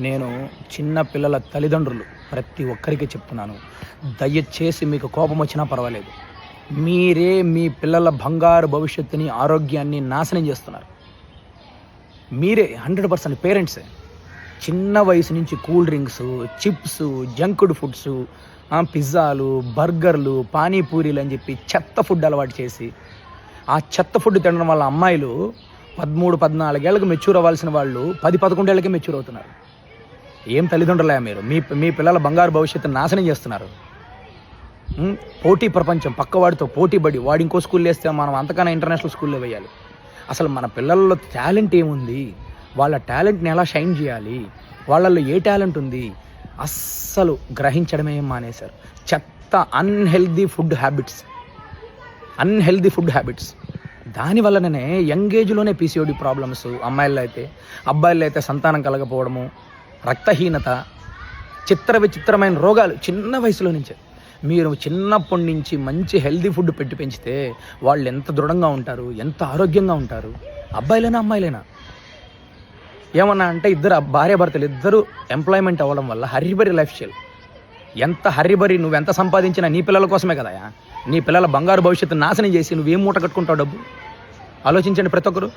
నేను చిన్న పిల్లల తల్లిదండ్రులు ప్రతి ఒక్కరికి చెప్తున్నాను. దయచేసి మీకు కోపం వచ్చినా పర్వాలేదు. మీరే మీ పిల్లల బంగారు భవిష్యత్తుని, ఆరోగ్యాన్ని నాశనం చేస్తున్నారు. మీరే 100% పేరెంట్సే. చిన్న వయసు నుంచి కూల్ డ్రింక్స్, చిప్స్, జంక్డ్ ఫుడ్స్, పిజ్జాలు, బర్గర్లు, పానీపూరీలు అని చెప్పి చెత్త ఫుడ్ అలవాటు చేసి, ఆ చెత్త ఫుడ్ తినడం వల్ల అమ్మాయిలు 13-14 ఏళ్ళకి మెచ్యూర్ అవ్వాల్సిన వాళ్ళు 10-11 ఏళ్ళకే మెచ్యూర్ అవుతున్నారు. ఏం తల్లిదండ్రులే మీరు? మీ పిల్లల బంగారు భవిష్యత్తుని నాశనం చేస్తున్నారు. పోటీ ప్రపంచం, పక్కవాడితో పోటీ పడి వాడు ఇంకో స్కూల్లో వేస్తే మనం అంతకన్నా ఇంటర్నేషనల్ స్కూల్లో వేయాలి. అసలు మన పిల్లల్లో టాలెంట్ ఏముంది? వాళ్ళ టాలెంట్ని ఎలా షైన్ చేయాలి? వాళ్ళల్లో ఏ టాలెంట్ ఉంది? అస్సలు గ్రహించడమే మానేశారు. చెత్త అన్హెల్దీ ఫుడ్ హ్యాబిట్స్. దానివల్లనే యంగ్ ఏజ్లోనే పీసీఓడి ప్రాబ్లమ్స్ అమ్మాయిల్లో అయితే, అబ్బాయిల్లో అయితే సంతానం కలగకపోవడము, రక్తహీనత, విచిత్రమైన రోగాలు చిన్న వయసులో నుంచే. మీరు చిన్నప్పటి నుంచి మంచి హెల్దీ ఫుడ్ పెట్టి పెంచితే వాళ్ళు ఎంత దృఢంగా ఉంటారు, ఎంత ఆరోగ్యంగా ఉంటారు. అబ్బాయిలైనా అమ్మాయిలైనా. ఏమన్నా అంటే భార్యాభర్తలు ఇద్దరు ఎంప్లాయ్మెంట్ అవ్వడం వల్ల హర్రిబరి లైఫ్ స్టైల్. ఎంత హర్రిబరి, నువ్వెంత సంపాదించినా నీ పిల్లల కోసమే కదా. నీ పిల్లల బంగారు భవిష్యత్తు నాశనం చేసి నువ్వేం మూట కట్టుకుంటావు డబ్బు? ఆలోచించండి ప్రతి ఒక్కరు.